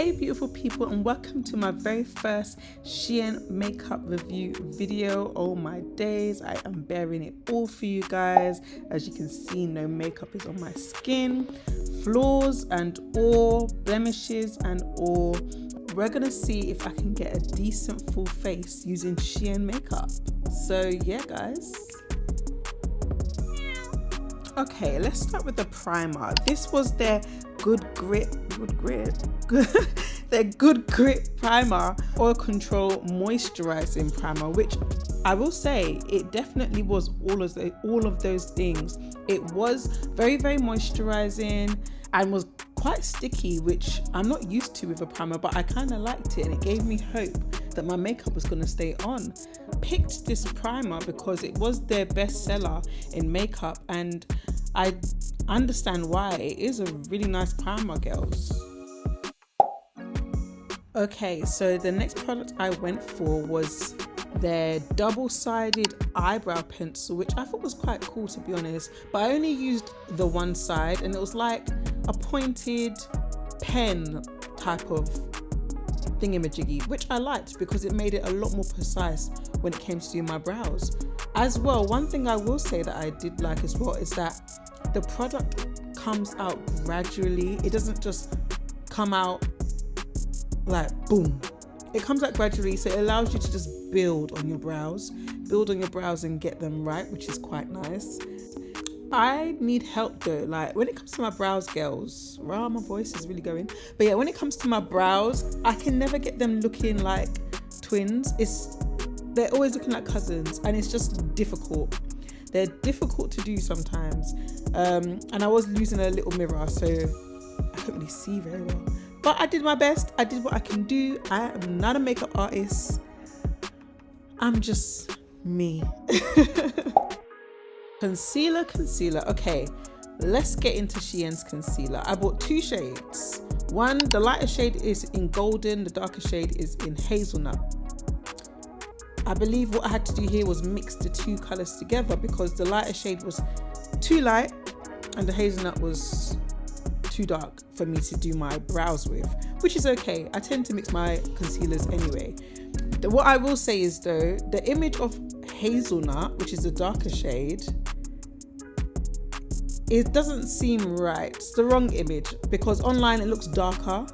Hey beautiful people, and welcome to my very first Shein makeup review video. Oh my days, I am bearing it all for you guys. As you can see, no makeup is on my skin, flaws and all, blemishes and all. We're gonna see if I can get a decent full face using Shein makeup. So yeah guys. Okay, let's start with the primer. This was their their Good Grit Primer Oil Control Moisturizing Primer, which I will say it definitely was all of those things. It was very moisturizing and was quite sticky, which I'm not used to with a primer, but I kind of liked it and it gave me hope that my makeup was going to stay on. Picked this primer because it was their best seller in makeup, and I understand why. It is a really nice primer, girls. Okay, so the next product I went for was their double-sided eyebrow pencil, which I thought was quite cool, to be honest, but I only used the one side, and it was like a pointed pen type of thingamajiggy, which I liked because it made it a lot more precise when it came to doing my brows. As well, one thing I will say that I did like as well is that the product comes out gradually. It doesn't just come out like boom. It comes out gradually, so it allows you to just build on your brows and get them right, which is quite nice. I need help though, like when it comes to my brows, girls. Wow, my voice is really going. But yeah, when it comes to my brows, I can never get them looking like twins. They're always looking like cousins, and it's just difficult. They're difficult to do sometimes. And I was using a little mirror, so I couldn't really see very well. But I did my best. I did what I can do. I am not a makeup artist. I'm just me. Concealer. Okay, let's get into Shein's concealer. I bought two shades. One, the lighter shade is in golden, the darker shade is in hazelnut. I believe what I had to do here was mix the two colors together because the lighter shade was too light and the hazelnut was too dark for me to do my brows with, which is okay. I tend to mix my concealers anyway. What I will say is though, the image of hazelnut, which is the darker shade, it doesn't seem right. It's the wrong image because online it looks darker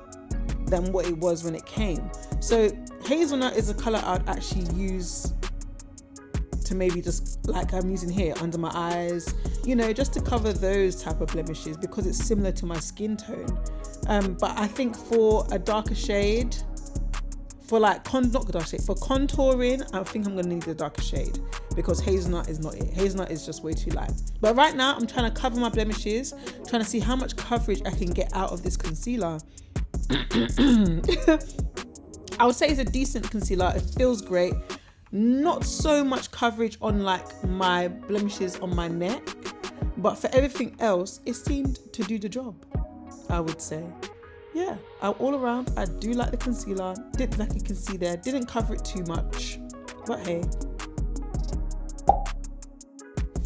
than what it was when it came. So hazelnut is a color I'd actually use to maybe just like I'm using here under my eyes, you know, just to cover those type of blemishes because it's similar to my skin tone. But I think for a darker shade, for contouring, I think I'm gonna need a darker shade because hazelnut is not it. Hazelnut is just way too light. But right now I'm trying to cover my blemishes, trying to see how much coverage I can get out of this concealer. I would say it's a decent concealer. It feels great. Not so much coverage on like my blemishes on my neck, but for everything else, it seemed to do the job, I would say. Yeah, all around, I do like the concealer. Like you can see there, didn't cover it too much, but hey.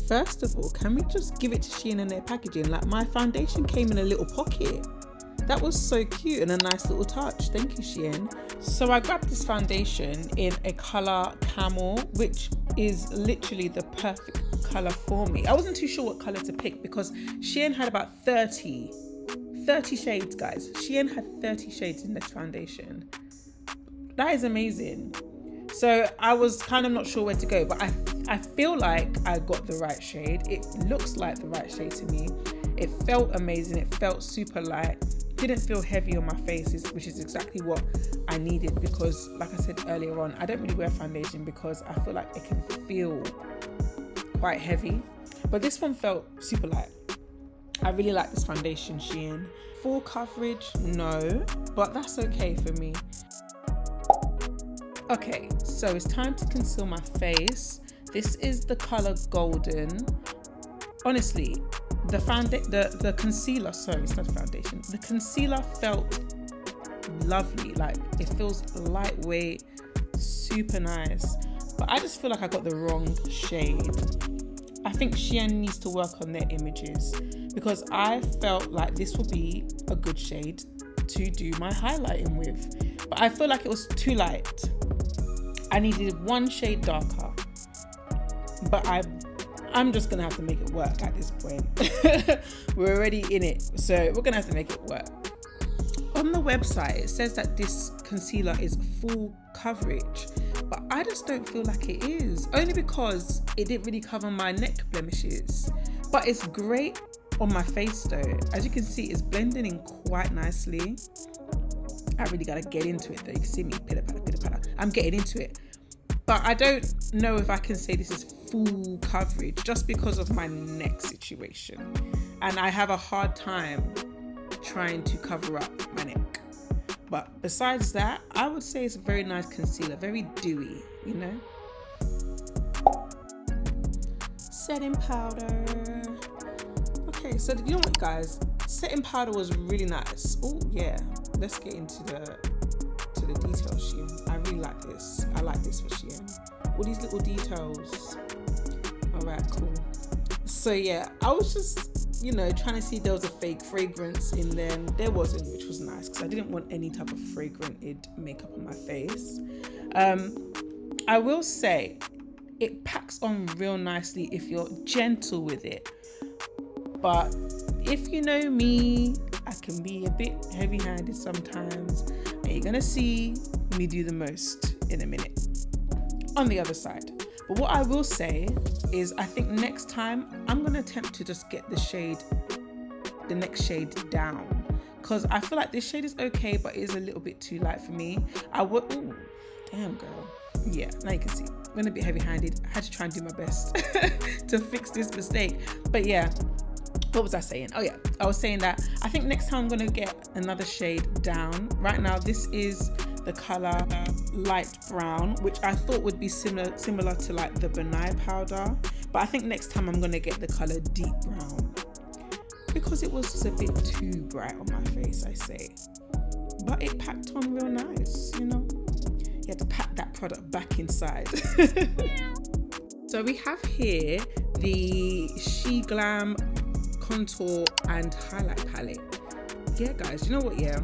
First of all, can we just give it to Shein in their packaging? Like my foundation came in a little pocket. That was so cute and a nice little touch. Thank you, Shein. So I grabbed this foundation in a color camel, which is literally the perfect color for me. I wasn't too sure what color to pick because Shein had about 30 shades, guys. Shein had 30 shades in this foundation. That is amazing. So I was kind of not sure where to go, but I feel like I got the right shade. It looks like the right shade to me. It felt amazing. It felt super light. Didn't feel heavy on my face, which is exactly what I needed because, like I said earlier on, I don't really wear foundation because I feel like it can feel quite heavy. But this one felt super light. I really like this foundation, Shein. Full coverage, no, but that's okay for me. Okay, so it's time to conceal my face. This is the color Golden. Honestly, the concealer, sorry, it's not foundation. The concealer felt lovely. Like it feels lightweight, super nice. But I just feel like I got the wrong shade. I think Shein needs to work on their images because I felt like this would be a good shade to do my highlighting with. But I feel like it was too light. I needed one shade darker. But I'm just gonna have to make it work at this point. We're already in it, so we're gonna have to make it work. On the website, it says that this concealer is full coverage, but I just don't feel like it is, only because it didn't really cover my neck blemishes. But it's great on my face though. As you can see, it's blending in quite nicely. I really gotta get into it though. You can see me pitter patter, pitter patter. I'm getting into it. But I don't know if I can say this is full coverage just because of my neck situation. And I have a hard time trying to cover up my neck. But besides that, I would say it's a very nice concealer, very dewy, you know? Setting powder. Okay, so you know what guys? Setting powder was really nice. Oh yeah, let's get into the details, Shein. I really like this. I like this for Shein. All these little details. Alright, cool. So yeah, I was just, you know, trying to see if there was a fake fragrance in there, and there wasn't, which was nice because I didn't want any type of fragranted makeup on my face. I will say it packs on real nicely if you're gentle with it. But if you know me, I can be a bit heavy-handed sometimes, and you're gonna see me do the most in a minute on the other side. But what I will say is I think next time I'm gonna attempt to just get the next shade down, because I feel like this shade is okay, but it is a little bit too light for me. Ooh, damn girl. Yeah, now you can see I'm gonna be heavy-handed. I had to try and do my best to fix this mistake. But yeah, what was I saying? Oh yeah, I was saying that I think next time I'm gonna get another shade down. Right now this is the color light brown, which I thought would be similar to like the benign powder, but I think next time I'm gonna get the color deep brown because it was just a bit too bright on my face, I say. But it packed on real nice, you know. You had to pack that product back inside. So we have here the Sheglam contour and highlight palette. Yeah guys, you know what, yeah,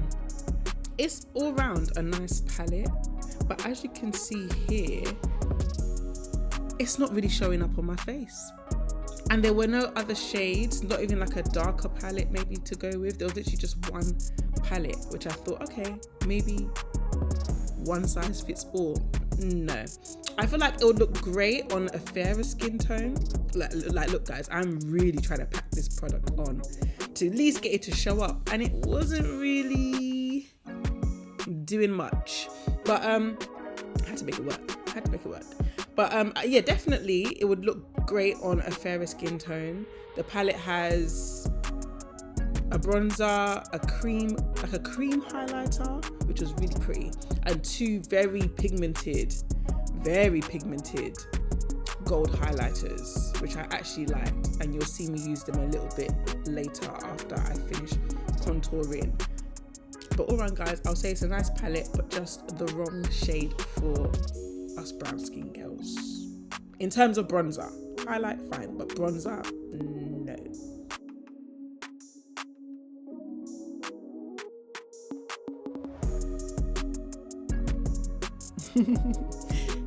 it's all round a nice palette, but as you can see here, it's not really showing up on my face. And there were no other shades, not even like a darker palette maybe to go with. There was literally just one palette, which I thought, okay, maybe one size fits all. No, I feel like it would look great on a fairer skin tone. Like look guys, I'm really trying to pack this product on to at least get it to show up, and it wasn't really doing much, but I had to make it work. But yeah, definitely it would look great on a fairer skin tone. The palette has a bronzer, a cream highlighter, which was really pretty, and two very pigmented gold highlighters, which I actually liked, and you'll see me use them a little bit later after I finish contouring. But all around guys, I'll say it's a nice palette, but just the wrong shade for us brown skin girls. In terms of bronzer, highlight fine, but bronzer, no.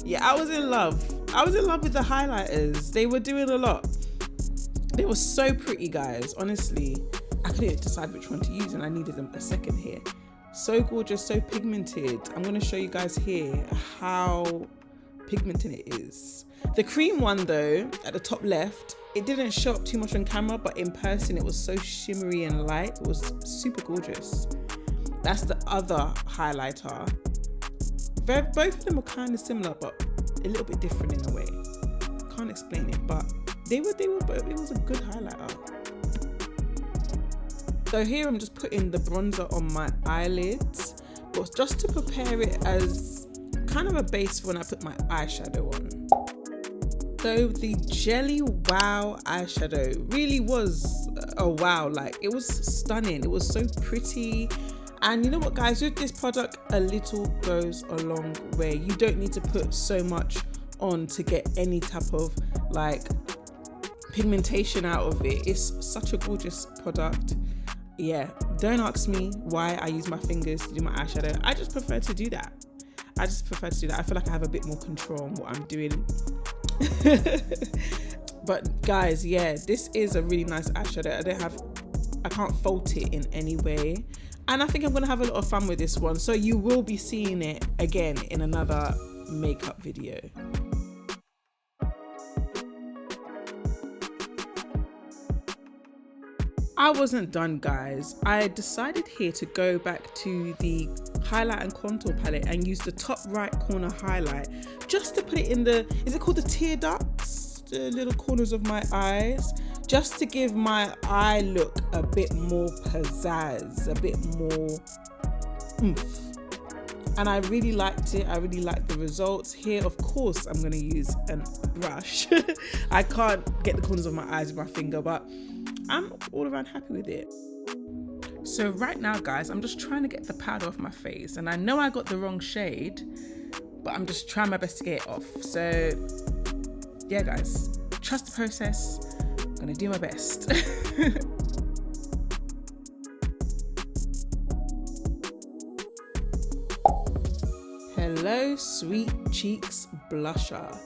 Yeah, I was in love with the highlighters. They were doing a lot. They were so pretty guys, honestly. I couldn't decide which one to use, and I needed them a second here. So gorgeous, so pigmented. I'm going to show you guys here how pigmented it is. The cream one though, at the top left, it didn't show up too much on camera, but in person it was so shimmery and light. It was super gorgeous. That's the other highlighter. Both of them were kind of similar, but a little bit different in a way. Can't explain it, but it was a good highlighter. So here I'm just putting the bronzer on my eyelids, but just to prepare it as kind of a base for when I put my eyeshadow on. So the Jelly Wow eyeshadow really was a wow. Like, it was stunning. It was so pretty. And you know what guys, with this product, a little goes a long way. You don't need to put so much on to get any type of like pigmentation out of it. It's such a gorgeous product. Yeah, Don't ask me why I use my fingers to do my eyeshadow. I just prefer to do that. I feel like I have a bit more control on what I'm doing. But guys, yeah, this is a really nice eyeshadow. I can't fault it in any way. And I think I'm gonna have a lot of fun with this one. So you will be seeing it again in another makeup video. I wasn't done, guys. I decided here to go back to the highlight and contour palette and use the top right corner highlight just to put it in the, is it called the tear ducts? The little corners of my eyes, just to give my eye look a bit more pizzazz, a bit more oomph. And I really liked it. I really liked the results. Here, of course, I'm going to use a brush. I can't get the corners of my eyes with my finger, but I'm all around happy with it. So right now, guys, I'm just trying to get the powder off my face. And I know I got the wrong shade, but I'm just trying my best to get it off. So yeah, guys, trust the process. I'm going to do my best. Hello Sweet Cheeks blusher.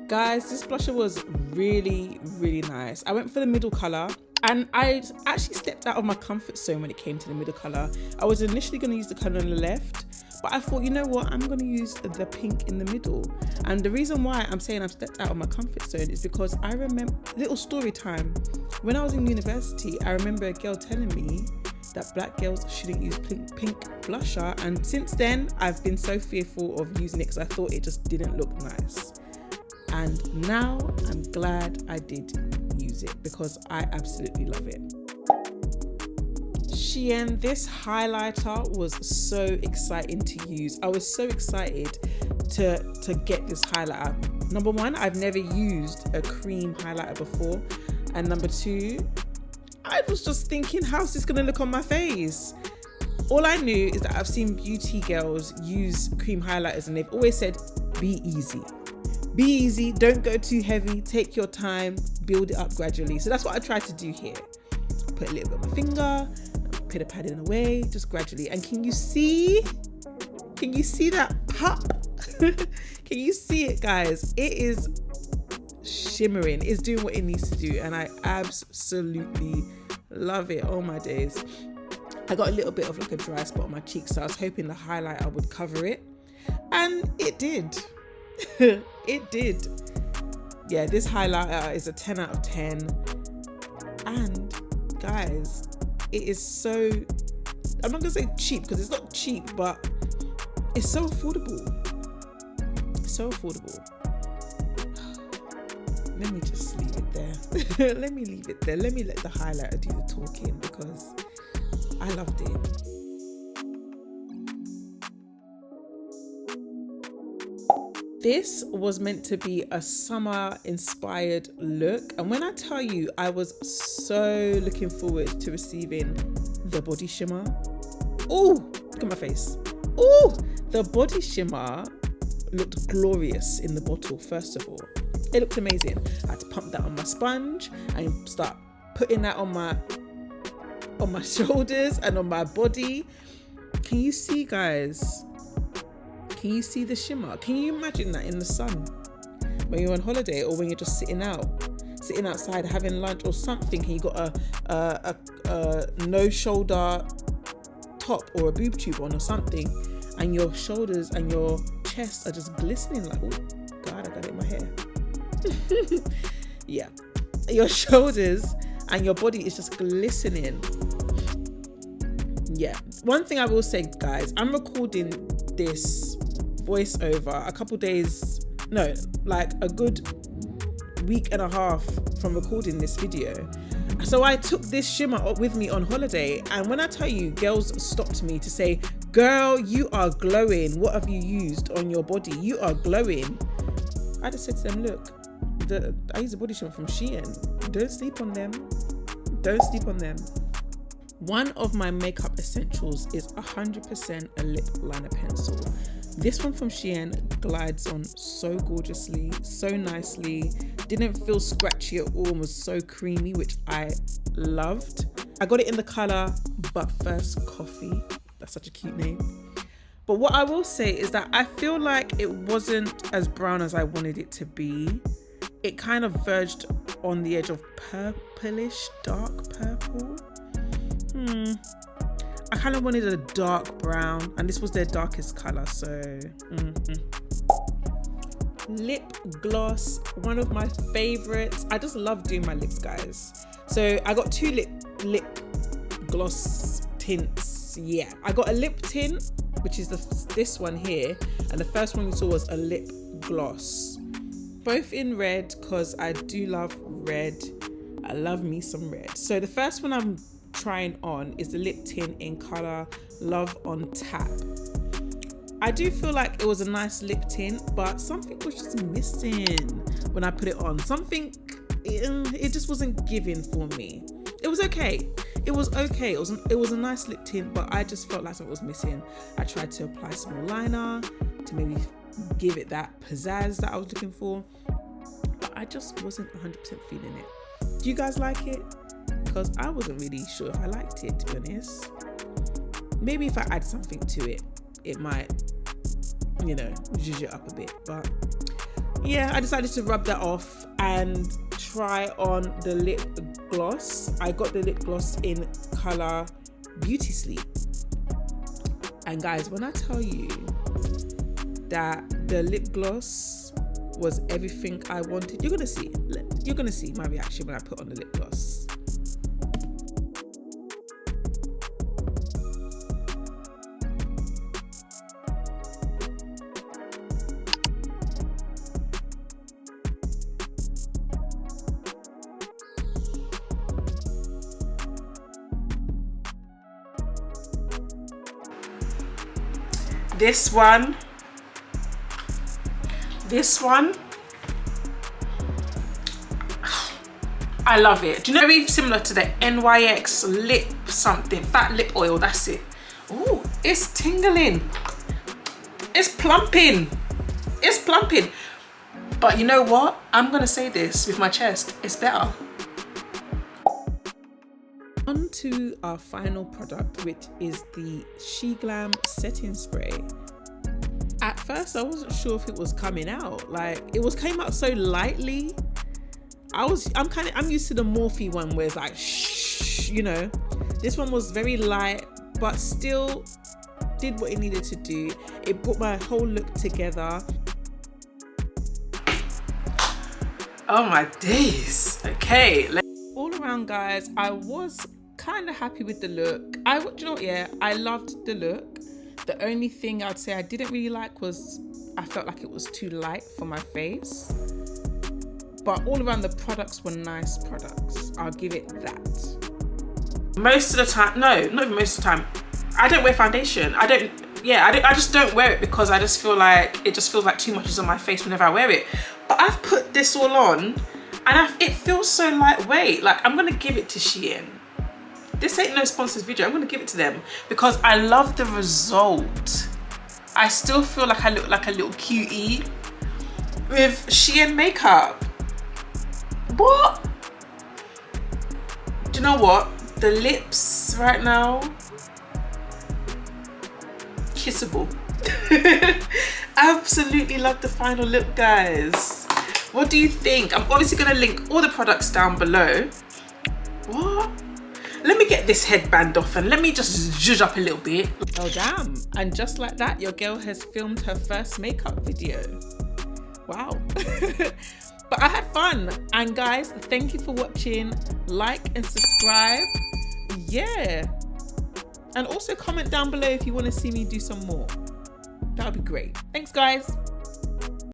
Guys, this blusher was really, really nice. I went for the middle color and I actually stepped out of my comfort zone when it came to the middle color. I was initially going to use the color on the left, but I thought, you know what, I'm going to use the pink in the middle. And the reason why I'm saying I've stepped out of my comfort zone is because I remember, little story time, when I was in university, I remember a girl telling me that black girls shouldn't use pink blusher, and since then I've been so fearful of using it because I thought it just didn't look nice. And now I'm glad I did use it because I absolutely love it. Shein, this highlighter was so exciting to use. I was so excited to get this highlighter. Number one, I've never used a cream highlighter before, and number two, I was just thinking, how's this gonna look on my face? All I knew is that I've seen beauty girls use cream highlighters and they've always said, be easy. Be easy, don't go too heavy, take your time, build it up gradually. So that's what I tried to do here. Put a little bit on my finger, put a padding away, just gradually. And can you see that pop? Can you see it, guys? It is shimmering. It's doing what it needs to do, and I absolutely love it. Oh my days. I got a little bit of like a dry spot on my cheek, so I was hoping the highlighter would cover it, and it did. It did. Yeah, this highlighter is a 10 out of 10, and guys, it is so, I'm not gonna say cheap because it's not cheap, but it's so affordable. So affordable. Let me just leave it there. Let me leave it there. Let me let the highlighter do the talking because I loved it. This was meant to be a summer inspired look. And when I tell you, I was so looking forward to receiving the body shimmer. Oh, look at my face. Oh, the body shimmer looked glorious in the bottle, first of all. It looked amazing. I had to pump that on my sponge and start putting that on my shoulders and on my body. Can you see, guys? Can you see the shimmer? Can you imagine that in the sun when you're on holiday or when you're just sitting outside having lunch or something, and you got a no shoulder top or a boob tube on or something, and your shoulders and your chest are just glistening like, oh God, I got it in my hair. Yeah, your shoulders and your body is just glistening. Yeah, one thing I will say, guys, I'm recording this voiceover a couple days, no, like a good week and a half from recording this video. So I took this shimmer up with me on holiday, and when I tell you, girls stopped me to say, girl, you are glowing, what have you used on your body? You are glowing. I just said to them, look, I use a body shimmer from Shein. Don't sleep on them. Don't sleep on them. One of my makeup essentials is 100% a lip liner pencil. This one from Shein glides on so gorgeously, so nicely, didn't feel scratchy at all, was so creamy, which I loved. I got it in the colour But First Coffee. That's such a cute name. But what I will say is that I feel like it wasn't as brown as I wanted it to be. It kind of verged on the edge of purplish, dark purple. I kind of wanted a dark brown, and this was their darkest colour, so lip gloss, one of my favorites. I just love doing my lips, guys. So I got two lip gloss tints. Yeah, I got a lip tint, which is this one here, and the first one you saw was a lip gloss, both in red, because I do love red. I love me some red. So the first one I'm trying on is the lip tint in colour Love on Tap. I do feel like it was a nice lip tint, but something was just missing when I put it on. It just wasn't giving for me. It was okay. It was okay. It was a nice lip tint, but I just felt like something was missing. I tried to apply some more liner to maybe give it that pizzazz that I was looking for, but I just wasn't 100% feeling it. Do you guys like it? Because I wasn't really sure if I liked it, to be honest. Maybe if I add something to it, it might, zhuzh it up a bit. But yeah, I decided to rub that off and try on the lip gloss. I got the lip gloss in colour Beauty Sleep. And guys, when I tell you that the lip gloss was everything I wanted, you're gonna see my reaction when I put on the lip gloss. This one, I love it. Do you know, very similar to the NYX lip something, fat lip oil, that's it. Oh, it's tingling. It's plumping. It's plumping. But you know what? I'm gonna say this with my chest, it's better. On to our final product, which is the Sheglam setting spray. At first I wasn't sure if it was coming out. Like, came out so lightly. I'm used to the Morphe one where it's like shh, This one was very light, but still did what it needed to do. It brought my whole look together. Oh my days. Okay. All around, guys, I was kind of happy with the look. I loved the look. The only thing I'd say I didn't really like was I felt like it was too light for my face. But all around, the products were nice products. I'll give it that. Most of the time, no, not even most of the time, I don't wear foundation. I just don't wear it because I just feel like it just feels like too much is on my face whenever I wear it. But I've put this all on and it feels so lightweight. Like, I'm gonna give it to Shein. This ain't no sponsored video. I'm gonna give it to them because I love the result. I still feel like I look like a little cutie with Shein makeup. What? Do you know what? The lips right now, kissable. Absolutely love the final look, guys. What do you think? I'm obviously gonna link all the products down below. What? Let me get this headband off and let me just zhuzh up a little bit. Oh damn. And just like that, your girl has filmed her first makeup video. Wow. But I had fun. And guys, thank you for watching. Like and subscribe. Yeah. And also comment down below if you want to see me do some more. That would be great. Thanks, guys.